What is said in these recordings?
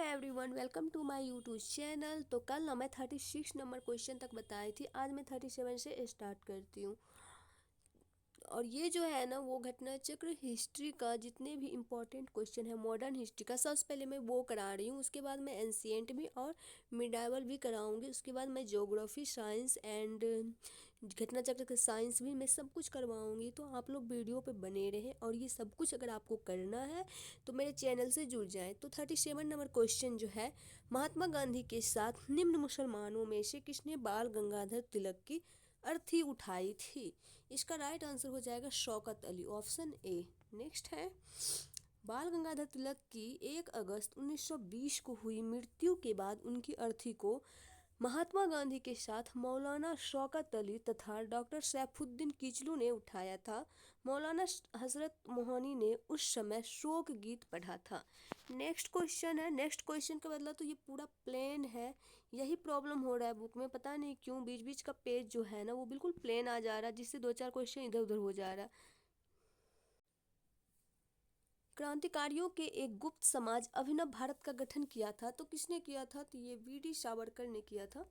Everyone, welcome to my YouTube channel. तो कल ना मैं 36 नंबर क्वेश्चन तक बताई थी। आज मैं 37 से स्टार्ट करती हूँ। और ये जो है ना वो घटना चक्र हिस्ट्री का जितने भी इम्पोर्टेंट क्वेश्चन है मॉडर्न हिस्ट्री का, सबसे पहले मैं वो करा रही हूँ। उसके बाद मैं एंशिएंट भी और मिडाइवल भी कराऊंगी। उसके बाद मैं ज्योग्राफी साइंस एंड घटना चक्र का साइंस भी मैं सब कुछ करवाऊंगी। तो आप लोग वीडियो पे बने रहें और ये सब कुछ अगर आपको करना है तो मेरे चैनल से जुड़ जाएं। तो 37 नंबर क्वेश्चन जो है, महात्मा गांधी के साथ निम्न मुसलमानों में से किसने बाल गंगाधर तिलक की अर्थी उठाई थी? इसका राइट आंसर हो जाएगा Shaukat Ali, option A. Next है, बाल गंगाधर तिलक की 1 अगस्त 1920 को हुई मृत्यु के बाद उनकी अर्थी को महात्मा गांधी के साथ मौलाना शौकत अली तथा डॉक्टर सैफुद्दीन किचलू ने उठाया था। मौलाना हजरत मोहनी ने उस समय शोक गीत पढ़ा था। नेक्स्ट क्वेश्चन है, नेक्स्ट क्वेश्चन का बदला तो ये पूरा प्लेन है। यही प्रॉब्लम हो रहा है बुक में, पता नहीं क्यों बीच बीच का पेज जो है ना वो बिल्कुल प्लेन आ जा रहा है, जिससे 2-4 क्वेश्चन इधर उधर हो जा रहा है। क्रांतिकारियों के एक गुप्त समाज अभिनव भारत का गठन किया था, तो किसने किया था? तो ये वी.डी. सावरकर ने किया था।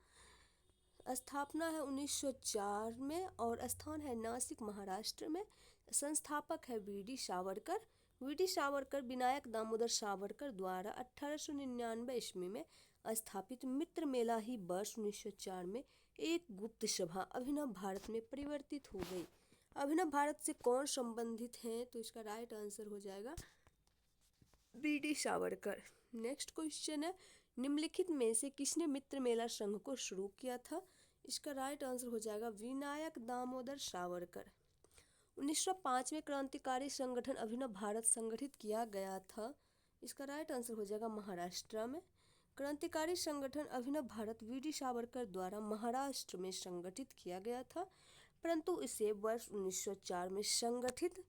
स्थापना है 1904 में और स्थान है नासिक, महाराष्ट्र में। संस्थापक है वी.डी. सावरकर। वी.डी. सावरकर विनायक दामोदर सावरकर द्वारा 1899 ईस्वी में स्थापित मित्र मेला ही वर्ष 1904 में एक गुप्त सभा अभिनव भारत में परिवर्तित हो गई। अभिनव भारत से कौन संबंधित हैं? तो इसका राइट आंसर हो जाएगा वी.डी. सावरकर। नेक्स्ट क्वेश्चन है, निम्नलिखित में से किसने मित्र मेला संघ को शुरू किया था? इसका राइट आंसर हो जाएगा विनायक दामोदर सावरकर। 1905 में क्रांतिकारी संगठन अभिनव भारत संगठित किया गया था। इसका राइट आंसर हो जाएगा महाराष्ट्र में। क्रांतिकारी संगठन अभिनव भारत वी.डी. सावरकर द्वारा महाराष्ट्र में संगठित किया गया था, परंतु इसे वर्ष 1904 में संगठित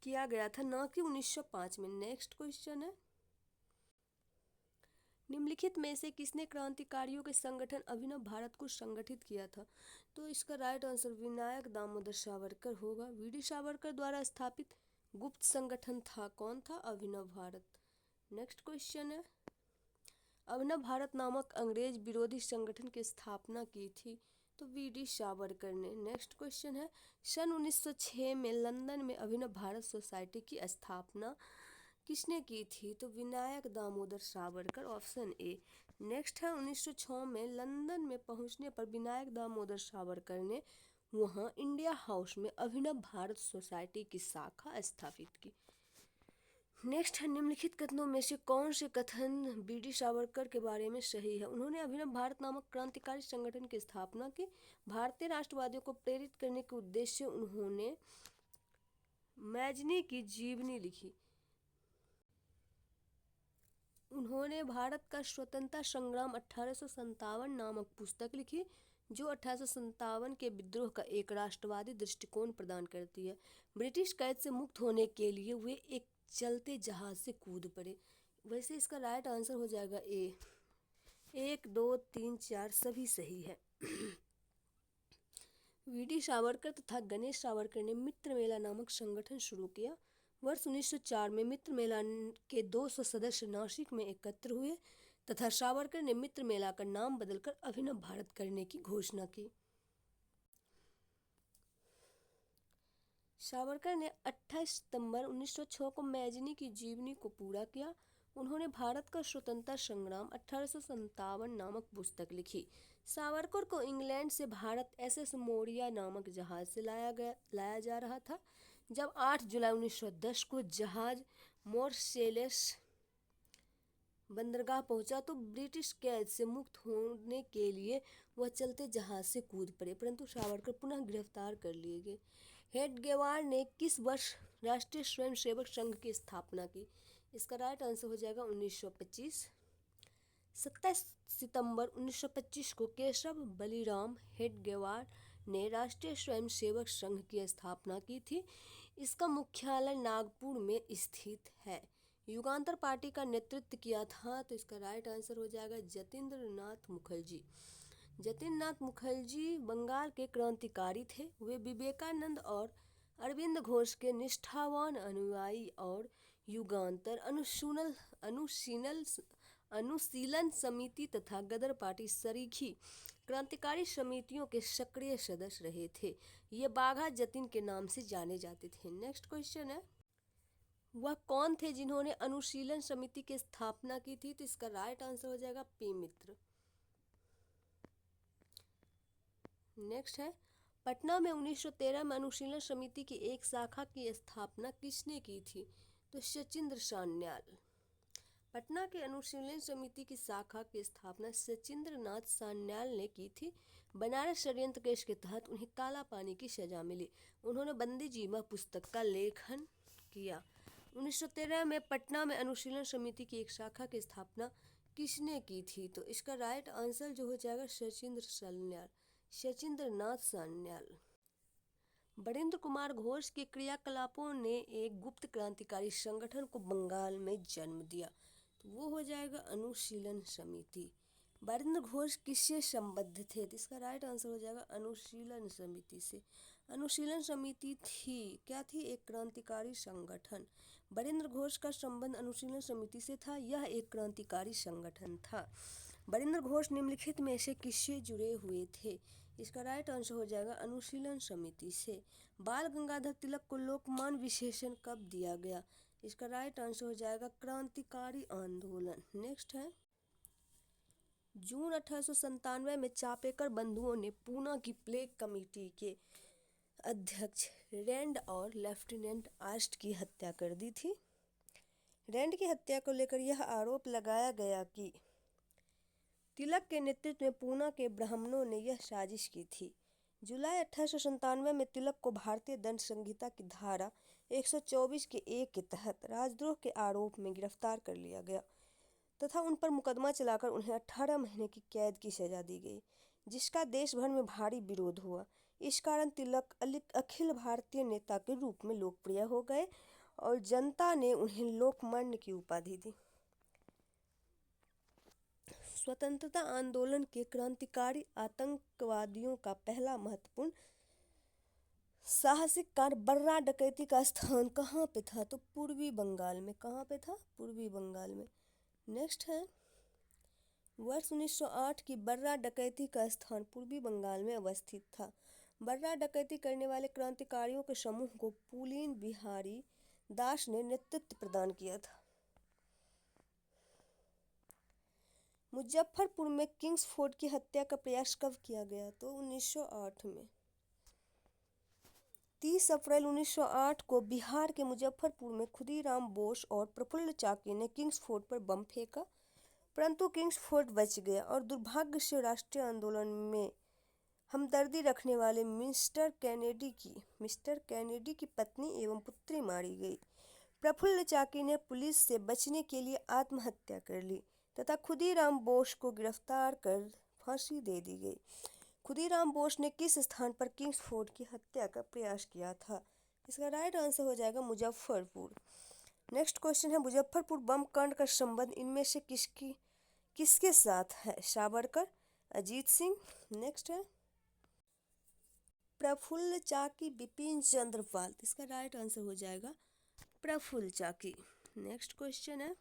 किया गया था, न कि 1905 में। नेक्स्ट क्वेश्चन है, निम्नलिखित में से किसने क्रांतिकारियों के संगठन अभिनव भारत को संगठित किया था? तो इसका राइट आंसर विनायक दामोदर सावरकर होगा। वी.डी. सावरकर द्वारा स्थापित गुप्त संगठन था, कौन था? अभिनव भारत। नेक्स्ट क्वेश्चन है, अभिनव भारत नामक अंग्रेज विरोधी संगठन की स्थापना की थी, तो वी.डी. सावरकर ने। नेक्स्ट क्वेश्चन है, सन 1906 में लंदन में अभिनव भारत सोसाइटी की स्थापना किसने की थी? तो Vinayak Damodar Savarkar, option A. Next है, 1906 में लंदन में पहुंचने पर विनायक दामोदर सावरकर ने वहां इंडिया हाउस में अभिनव भारत सोसाइटी की शाखा स्थापित की। नेक्स्ट है, निम्नलिखित कथनों में से कौन से कथन वी.डी. सावरकर के बारे में सही है? उन्होंने अभिनव भारत नामक क्रांतिकारी संगठन की स्थापना की। भारतीय राष्ट्रवादियों को प्रेरित करने के उद्देश्य से उन्होंने मैजनी की जीवनी लिखी। उन्होंने भारत का स्वतंत्रता संग्राम 1857 नामक पुस्तक लिखी, जो 1857 के विद्रोह का एक राष्ट्रवादी दृष्टिकोण प्रदान करती है। ब्रिटिश कैद से मुक्त होने के लिए वे एक चलते जहाज से कूद पड़े। वैसे इसका राइट आंसर हो जाएगा ए। 1, 2, 3, 4 सभी सही है। वी.डी. सावरकर तथा गणेश सावरकर ने मित्र मेला नामक संगठन शुरू किया। वर्ष 1904 में मित्र मेला के 200 सदस्य नासिक में एकत्र हुए तथा सावरकर ने मित्र मेला का नाम बदलकर अभिनव भारत करने की घोषणा की। सावरकर ने 28 सितंबर 1906 को मैजनी की जीवनी को पूरा किया। उन्होंने भारत का स्वतंत्रता संग्राम 1857 नामक पुस्तक लिखी। सावरकर को इंग्लैंड से भारत एस.एस. मोरिया नामक जहाज से लाया जा रहा था। जब 8 जुलाई 1910 को जहाज मॉर्सेलस बंदरगाह पहुंचा तो ब्रिटिश कैद से मुक्त होने के लिए वह चलते जहाज से कूद पड़े, परंतु सावरकर पुनः गिरफ्तार कर लिए गए। हेडगेवार ने किस वर्ष राष्ट्रीय स्वयंसेवक संघ की स्थापना की? इसका राइट आंसर हो जाएगा 1925। 27 सितंबर 1925 को केशव बलिराम हेडगेवार ने राष्ट्रीय स्वयंसेवक संघ की स्थापना की थी। इसका मुख्यालय नागपुर में स्थित है। युगांतर पार्टी का नेतृत्व किया था, तो इसका राइट आंसर हो जाएगा जतीन्द्र नाथ मुखर्जी। जतीन्द्र नाथ मुखर्जी बंगाल के क्रांतिकारी थे। वे विवेकानंद और अरविंद घोष के निष्ठावान अनुयायी और युगांतर अनुशीलन समिति तथा गदर पार्टी सरीखी क्रांतिकारी समितियों के सक्रिय सदस्य रहे थे। ये बाघा जतीन के नाम से जाने जाते थे। नेक्स्ट क्वेश्चन है, वह कौन थे जिन्होंने अनुशीलन समिति की स्थापना की थी? तो इसका राइट आंसर हो जाएगा पी मित्र। नेक्स्ट है, पटना में 1913 में अनुशीलन समिति की एक शाखा की स्थापना किसने की थी? तो सचिंद्र सान्याल। पटना के अनुशीलन समिति की शाखा की स्थापना सचिंद्र नाथ सान्याल ने की थी। बनारस षड्यंत्र केस के तहत उन्हें काला पानी की सजा मिली। उन्होंने बंदी जीवा पुस्तक का लेखन किया। 1913 में पटना में अनुशीलन समिति की एक शाखा की स्थापना किसने की थी? तो इसका राइट आंसर जो हो जाएगा सचिंद्र नाथ सान्याल। बरिंद्र कुमार घोष के क्रियाकलापों ने एक गुप्त क्रांतिकारी संगठन को बंगाल में जन्म दिया। तो वो हो जाएगा अनुशीलन समिति। बरिंद्र घोष किससे संबद्ध थे? तो इसका राइट आंसर हो जाएगा अनुशीलन समिति से। अनुशीलन समिति क्या थी? एक क्रांतिकारी संगठन। बरिंद्र घोष का संबंध अनुशीलन समिति से था। यह एक क्रांतिकारी संगठन था। बरिंद्र घोष निम्नलिखित में से किससे जुड़े हुए थे? इसका राइट आंसर हो जाएगा अनुशीलन समिति से। बाल गंगाधर तिलक को लोकमान विशेषण कब दिया गया? इसका राइट आंसर हो जाएगा क्रांतिकारी आंदोलन। नेक्स्ट है, जून 1897 में चापेकर बंधुओं ने पूना की प्लेग कमेटी के अध्यक्ष रैंड और लेफ्टिनेंट आस्ट की हत्या कर दी थी। रैंड की हत्या को लेकर यह आरोप लगाया गया कि तिलक के नेतृत्व में पूना के ब्राह्मणों ने यह साजिश की थी। जुलाई 1897 में तिलक को भारतीय दंड संहिता की धारा 124 के एक के तहत राजद्रोह के आरोप में गिरफ्तार कर लिया गया तथा उन पर मुकदमा चलाकर उन्हें 18 महीने की कैद की सजा दी गई, जिसका देश भर में भारी विरोध हुआ। इस कारण तिलक अखिल भारतीय नेता के रूप में लोकप्रिय हो गए और जनता ने उन्हें लोकमान्य की उपाधि दी। स्वतंत्रता आंदोलन के क्रांतिकारी आतंकवादियों का पहला महत्वपूर्ण साहसिक कार्य बर्रा डकैती का स्थान कहाँ पे था? तो पूर्वी बंगाल में। कहाँ पे था? पूर्वी बंगाल में। नेक्स्ट है, वर्ष 1908 की बर्रा डकैती का स्थान पूर्वी बंगाल में अवस्थित था। बर्रा डकैती करने वाले क्रांतिकारियों के समूह को पुलीन बिहारी दास ने नेतृत्व प्रदान किया था। मुजफ्फरपुर में किंग्सफोर्ड की हत्या का प्रयास कब किया गया? तो 1908 में। 30 अप्रैल 1908 को बिहार के मुजफ्फरपुर में खुदीराम बोस और प्रफुल्ल चाकी ने किंग्सफोर्ड पर बम फेंका, परंतु किंग्सफोर्ड बच गया और दुर्भाग्य से राष्ट्रीय आंदोलन में हमदर्दी रखने वाले मिस्टर कैनेडी की पत्नी एवं पुत्री मारी गई। प्रफुल्ल चाकी ने पुलिस से बचने के लिए आत्महत्या कर ली तथा खुदीराम बोस को गिरफ्तार कर फांसी दे दी गई। खुदीराम बोस ने किस स्थान पर किंग्सफोर्ड की हत्या का प्रयास किया था? इसका राइट आंसर हो जाएगा मुजफ्फरपुर। नेक्स्ट क्वेश्चन है, मुजफ्फरपुर बम कांड का संबंध इनमें से किसके साथ है? सावरकर, अजीत सिंह। नेक्स्ट है, प्रफुल्ल चाकी, बिपिन चंद्र पाल। इसका राइट आंसर हो जाएगा प्रफुल्ल चाकी। नेक्स्ट क्वेश्चन है,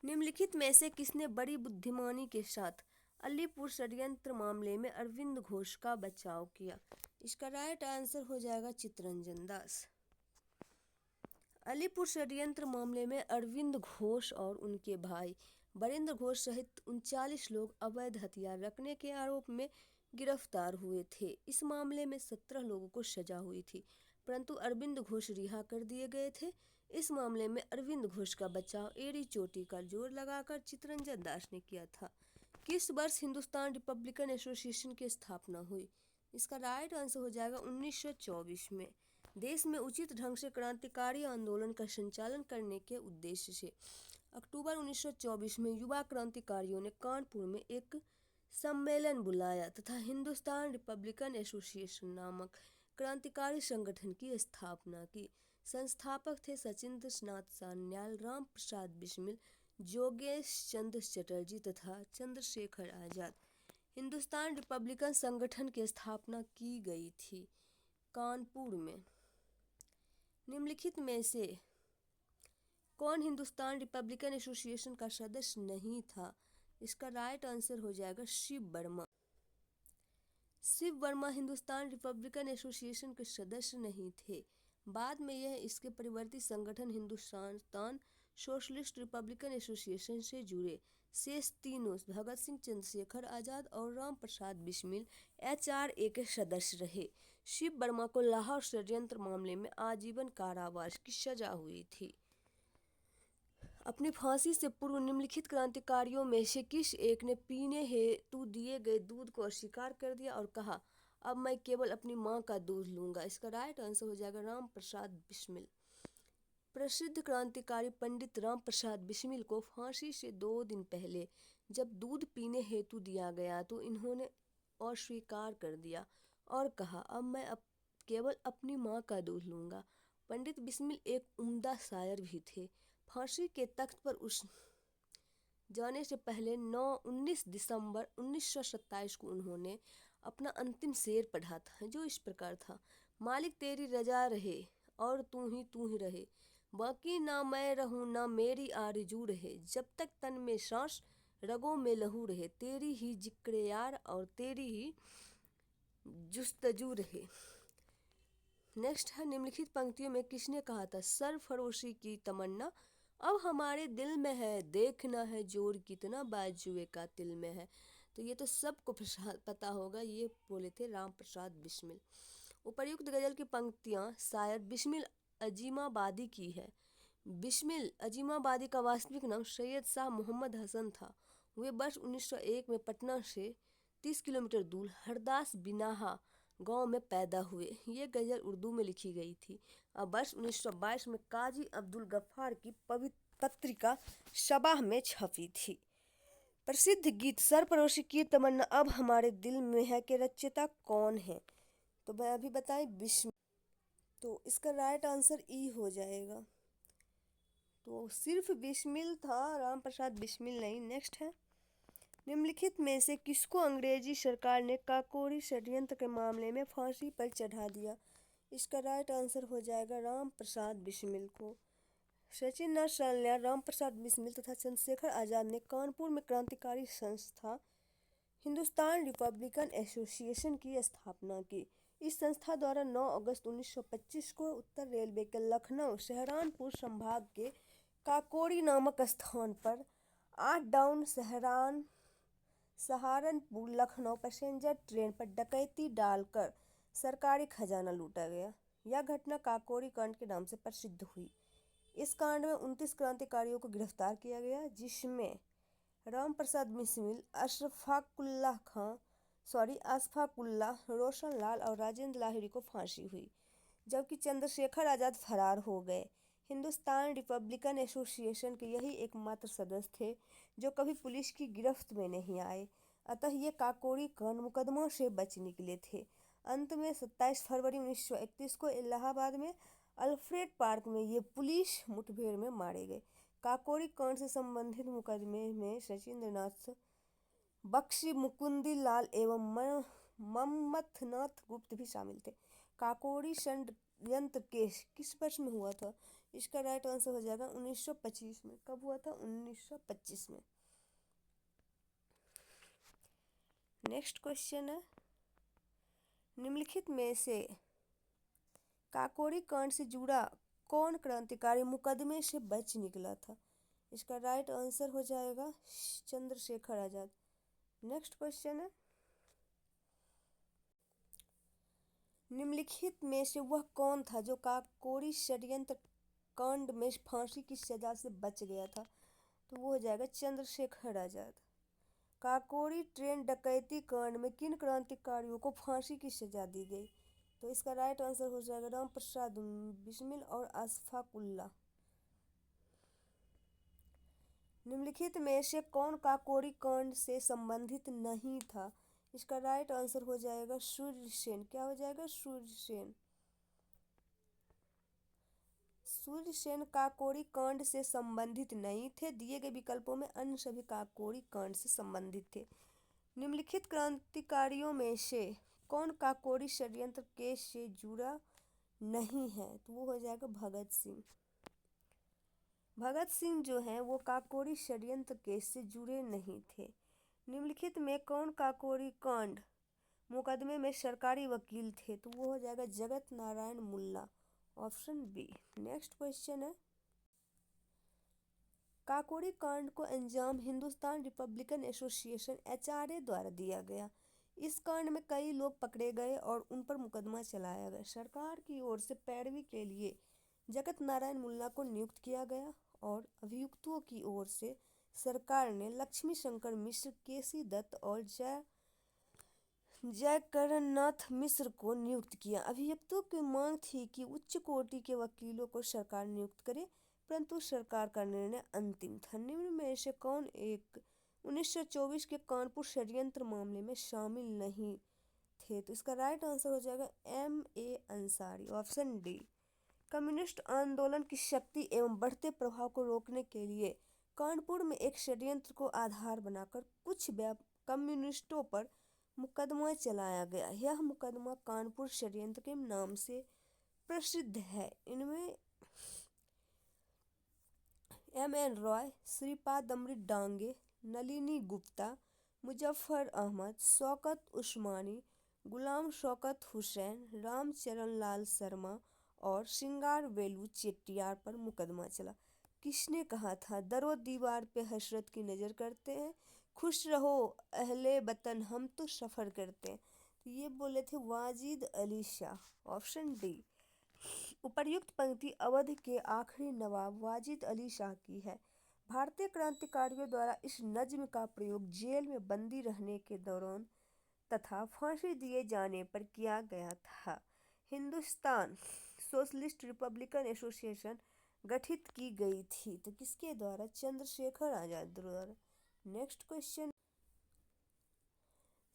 निम्नलिखित में से किसने बड़ी बुद्धिमानी के साथ अलीपुर षड्यंत्र मामले में अरविंद घोष का बचाव किया? इसका राइट आंसर हो जाएगा चित्तरंजन दास। अलीपुर षड्यंत्र मामले में अरविंद घोष और उनके भाई बरिंद्र घोष सहित 39 लोग अवैध हथियार रखने के आरोप में गिरफ्तार हुए थे। इस मामले में 17 लोगों को सजा हुई थी, परंतु अरविंद घोष रिहा कर दिए गए थे। इस मामले में अरविंद घोष का बचाव एड़ी चोटी का जोर लगाकर चित्तरंजन दास ने किया था। किस वर्ष हिंदुस्तान रिपब्लिकन एसोसिएशन की स्थापना हुई? इसका राइट आंसर हो जाएगा 1924 में। देश में उचित ढंग से क्रांतिकारी आंदोलन का संचालन करने के उद्देश्य से अक्टूबर 1924 में युवा क्रांतिकारियों ने कानपुर में एक सम्मेलन बुलाया तथा हिंदुस्तान रिपब्लिकन एसोसिएशन नामक क्रांतिकारी संगठन की स्थापना की। संस्थापक थे सचिंद्र नाथ सान्याल, राम प्रसाद बिस्मिल, जोगेश चंद्र चटर्जी तथा चंद्रशेखर आजाद। हिंदुस्तान रिपब्लिकन संगठन की स्थापना की गई थी कानपुर में। निम्नलिखित में से कौन हिंदुस्तान रिपब्लिकन एसोसिएशन का सदस्य नहीं था? इसका राइट आंसर हो जाएगा शिव वर्मा। शिव वर्मा हिंदुस्तान रिपब्लिकन एसोसिएशन के सदस्य नहीं थे। बाद में यह इसके परिवर्ती संगठन हिंदुस्तान सोशलिस्ट रिपब्लिकन एसोसिएशन से जुड़े। शेष तीनों भगत सिंह, चंद्रशेखर आजाद और राम प्रसाद बिस्मिल HRA के सदस्य रहे। शिव वर्मा को लाहौर षड्यंत्र मामले में आजीवन कारावास की सजा हुई थी। अपनी फांसी से पूर्व निम्नलिखित क्रांतिकारियों में से किस एक ने पीने हेतु दिए गए दूध को अस्वीकार कर दिया और कहा, अब मैं केवल अपनी मां का दूध लूंगा? इसका राइट आंसर हो जाएगा राम प्रसाद बिस्मिल। प्रसिद्ध क्रांतिकारी पंडित राम प्रसाद बिस्मिल को फांसी से 2 दिन पहले जब दूध पीने हेतु दिया गया तो इन्होंने अस्वीकार कर दिया और कहा, अब मैं केवल अपनी मां का दूध लूंगा। पंडित बिस्मिल एक उम्दा शायर भी थे। फांसी के तख्त पर उस जाने से पहले 19 दिसंबर 1927 को उन्होंने अपना अंतिम शेर पढ़ा था, जो इस प्रकार था, मालिक तेरी रजा रहे और तू ही रहे, बाकी ना मैं रहूं ना मेरी आरजू रहे, जब तक तन में सांस रगों में लहू रहे, तेरी ही जिक्र यार और तेरी ही जुस्तजू रहे। नेक्स्ट है, निम्नलिखित पंक्तियों में किसने कहा था, सरफरोशी की तमन्ना अब हमारे दिल में है, देखना है जोर कितना बाजुए का तिल में है? तो ये तो सबको पता होगा, ये बोले थे राम प्रसाद बिस्मिल। उपर्युक्त गजल की पंक्तियां शायर बिस्मिल अजीमाबादी की है। बिस्मिल अजीमाबादी का वास्तविक नाम सैयद शाह मोहम्मद हसन था। वे वर्ष 1901 में पटना से 30 किलोमीटर दूर हरदास बिनाहा गांव में पैदा हुए। ये गजल उर्दू में लिखी गई थी। अब वर्ष 1922 में काजी अब्दुल गफ्फार की पत्रिका शबाह में छपी थी। प्रसिद्ध गीत सरफरोशी की तमन्ना अब हमारे दिल में है के रचयिता कौन है? तो मैं अभी बताएं, बिस्मिल। तो इसका राइट आंसर ई हो जाएगा। तो सिर्फ बिस्मिल था, राम प्रसाद बिस्मिल नहीं। नेक्स्ट है, निम्नलिखित में से किसको अंग्रेजी सरकार ने काकोरी षड्यंत्र के मामले में फांसी पर चढ़ा दिया? इसका राइट आंसर हो जाएगा राम प्रसाद बिस्मिल को। सचिन नाथ सान्याल, राम प्रसाद बिस्मिल तथा चंद्रशेखर आजाद ने कानपुर में क्रांतिकारी संस्था हिंदुस्तान रिपब्लिकन एसोसिएशन की स्थापना की। इस संस्था द्वारा 9 अगस्त 1925 को उत्तर रेलवे के लखनऊ सहारनपुर संभाग के काकोरी नामक स्थान पर 8 down Saharanpur Lucknow passenger train पर डकैती डालकर सरकारी खजाना लूटा गया। यह घटना काकोरी कांड के नाम से प्रसिद्ध हुई। इस कांड में 29 क्रांतिकारियों को गिरफ्तार किया गया, जिसमें राम प्रसाद बिस्मिल, अशफाकुल्लाह, रोशन लाल और राजेंद्र लाहिड़ी को फांसी हुई, जबकि चंद्रशेखर आजाद फरार हो गए। हिंदुस्तान रिपब्लिकन एसोसिएशन के यही एकमात्र सदस्य थे जो कभी पुलिस की गिरफ्त में नहीं आए, अतः ये काकोरी कांड मुकदमों से बच निकले थे। अंत में 27 फरवरी 1931 को इलाहाबाद में अल्फ्रेड पार्क में ये पुलिस मुठभेड़ में मारे गए। काकोरी कांड से संबंधित मुकदमे में सचिंद्रनाथ बख्शी, मुकुंदी लाल एवं मम्मथनाथ गुप्त भी शामिल थे। काकोरी षड्यंत्र केस किस वर्ष में हुआ था? इसका राइट आंसर हो जाएगा 1925 में। कब हुआ था? 1925 में। नेक्स्ट क्वेश्चन है, निम्नलिखित में से काकोरी कांड से जुड़ा कौन क्रांतिकारी मुकदमे से बच निकला था? इसका राइट आंसर हो जाएगा चंद्रशेखर आजाद। नेक्स्ट क्वेश्चन है, निम्नलिखित में से वह कौन था जो काकोरी षड्यंत्र कांड में फांसी की सजा से बच गया था? तो वो हो जाएगा चंद्रशेखर आजाद। काकोरी ट्रेन डकैती कांड में किन क्रांतिकारियों को फांसी की सजा दी गई? तो इसका राइट आंसर हो जाएगा राम प्रसाद बिस्मिल और अशफाकुल्लाह। निम्नलिखित में से कौन काकोरी कांड से संबंधित नहीं था? इसका राइट आंसर हो जाएगा सूर्यसेन। क्या हो जाएगा? सूर्यसेन। सूर्यसेन काकोरी कांड से संबंधित नहीं थे। दिए गए विकल्पों में अन्य सभी काकोरी कांड से संबंधित थे। निम्नलिखित क्रांतिकारियों में से कौन काकोरी षड्यंत्र केस से जुड़ा नहीं है? तो वो हो जाएगा भगत सिंह। भगत सिंह जो हैं वो काकोरी षड्यंत्र केस से जुड़े नहीं थे। निम्नलिखित में कौन काकोरी कांड मुकदमे में सरकारी वकील थे? तो वो हो जाएगा जगत नारायण मुल्ला, ऑप्शन बी। नेक्स्ट क्वेश्चन है, काकोरी कांड को अंजाम हिंदुस्तान रिपब्लिकन एसोसिएशन HRA द्वारा दिया गया। इस कांड में कई लोग पकड़े गए और उन पर मुकदमा चलाया गया। सरकार की ओर से पैरवी के लिए जगत नारायण मुल्ला को नियुक्त किया गया और अभियुक्तों की ओर से सरकार ने लक्ष्मी शंकर मिश्र, केसी दत्त और जयकरण नाथ मिश्र को नियुक्त किया। अभियुक्तों की मांग थी कि उच्च कोटि के वकीलों को सरकार नियुक्त करे, परंतु सरकार का निर्णय अंतिम था। निम्न में से कौन एक 1924 के कानपुर षड्यंत्र मामले में शामिल नहीं थे? तो इसका राइट आंसर हो जाएगा M.A. Ansari, option D. Communist आंदोलन की शक्ति एवं बढ़ते प्रभाव को रोकने के लिए कानपुर में एक षड्यंत्र को आधार बनाकर कुछ कम्युनिस्टों पर मुकदमा चलाया गया। यह मुकदमा कानपुर षड्यंत्र के नाम से प्रसिद्ध है। इनमें M.N. रॉय, श्रीपाद अमृत डांगे, नलिनी गुप्ता, मुजफ्फर अहमद, शौकत उस्मानी, गुलाम शौकत हुसैन, रामचरण लाल शर्मा और सिंगार वेलू चेट्टियार पर मुकदमा चला। किसने कहा था? दरो दीवार पे हसरत की नज़र करते हैं, खुश रहो अहले वतन हम तो सफ़र करते हैं। तो ये बोले थे वाजिद अली शाह, ऑप्शन डी। उपर्युक्त पंक्ति अवध के आखिरी नवाब वाजिद अली शाह की है। भारतीय क्रांतिकारियों द्वारा इस नज्म का प्रयोग जेल में बंदी रहने के दौरान तथा फांसी दिए जाने पर किया गया था। हिंदुस्तान सोशलिस्ट रिपब्लिकन एसोसिएशन गठित की गई थी तो किसके द्वारा? चंद्रशेखर आजाद द्वारा। नेक्स्ट क्वेश्चन,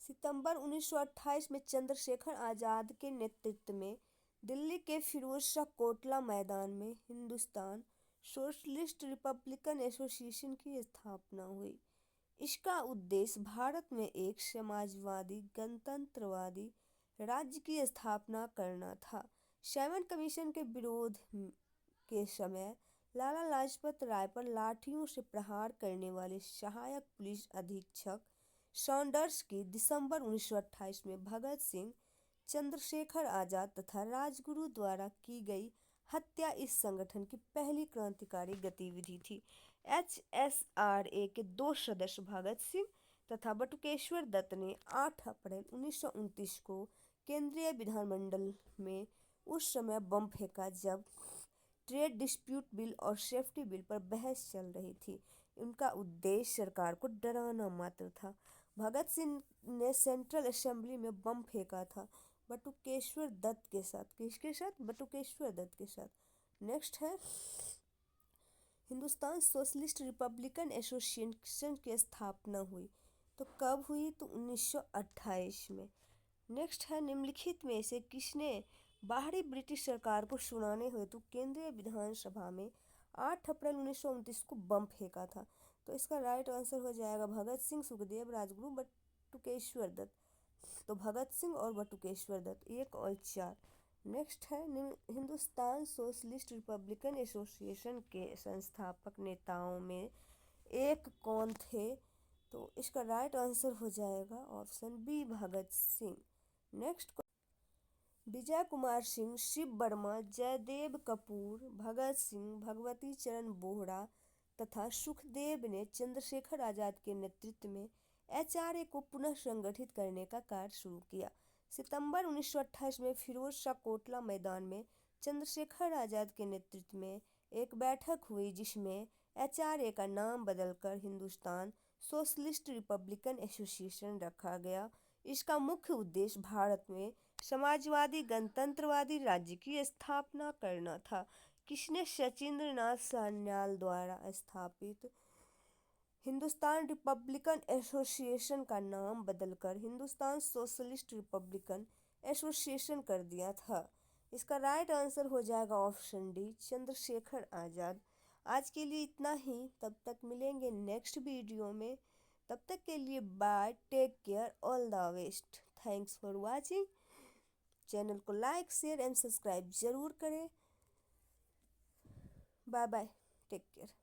सितंबर 1928 में चंद्रशेखर आजाद के नेतृत्व में दिल्ली के फिरोज शाह कोटला मैदान में हिंदुस्तान सोशलिस्ट रिपब्लिकन एसोसिएशन की स्थापना हुई। इसका उद्देश्य भारत में एक समाजवादी गणतंत्रवादी राज्य की स्थापना करना था। साइमन कमीशन के विरोध के समय लाला लाजपत राय पर लाठियों से प्रहार करने वाले सहायक पुलिस अधीक्षक सॉन्डर्स की दिसंबर 1928 में भगत सिंह, चंद्रशेखर आजाद तथा राजगुरु द्वारा की गई हत्या इस संगठन की पहली क्रांतिकारी गतिविधि थी। HSRA के 2 सदस्य भगत सिंह तथा बटुकेश्वर दत्त ने 8 अप्रैल 1929 को केंद्रीय विधानमंडल में उस समय बम फेंका जब ट्रेड डिस्प्यूट बिल और सेफ्टी बिल पर बहस चल रही थी। उनका उद्देश्य सरकार को डराना मात्र था। भगत सिंह ने सेंट्रल असेंबली में बम फेंका था बटुकेश्वर दत्त के साथ। किसके साथ? बटुकेश्वर दत्त के साथ। नेक्स्ट है, हिंदुस्तान सोशलिस्ट रिपब्लिकन एसोसिएशन की स्थापना हुई तो कब हुई? तो 1928 में। नेक्स्ट है, निम्नलिखित में से किसने बाहरी ब्रिटिश सरकार को सुनाने हेतु केंद्रीय विधानसभा में 8 अप्रैल 1929 को बम फेंका था? तो इसका राइट आंसर हो जाएगा भगत सिंह, सुखदेव, राजगुरु, बटुकेश्वर दत्त। तो भगत सिंह और बटुकेश्वर दत्त 1 और 4। नेक्स्ट है, हिंदुस्तान सोशलिस्ट रिपब्लिकन एसोसिएशन के संस्थापक नेताओं में एक कौन थे? तो इसका राइट आंसर हो जाएगा option B, Bhagat Singh. Next, Vijay Kumar Singh, Shiv Verma, Jaydev Kapoor, Bhagat Singh, Bhagwati चरण बोहरा तथा सुखदेव ने चंद्रशेखर आजाद के नेतृत्व में HRA को पुनः संगठित करने का कार्य शुरू किया। सितंबर 1928 में फिरोज शाह कोटला मैदान में चंद्रशेखर आजाद के नेतृत्व में एक बैठक हुई जिसमें HRA का नाम बदलकर हिंदुस्तान सोशलिस्ट रिपब्लिकन एसोसिएशन रखा गया। इसका मुख्य उद्देश्य भारत में समाजवादी गणतंत्रवादी राज्य की स्थापना करना था। किसने? सचिंद्र नाथ सान्याल द्वारा स्थापित हिंदुस्तान रिपब्लिकन एसोसिएशन का नाम बदलकर हिंदुस्तान सोशलिस्ट रिपब्लिकन एसोसिएशन कर दिया था। इसका राइट आंसर हो जाएगा ऑप्शन डी, चंद्रशेखर आजाद। आज के लिए इतना ही, तब तक मिलेंगे नेक्स्ट वीडियो में। तब तक के लिए bye, take care, all the best. Thanks for watching. Channel को लाइक, शेयर एंड सब्सक्राइब जरूर करें। Bye bye. Take care.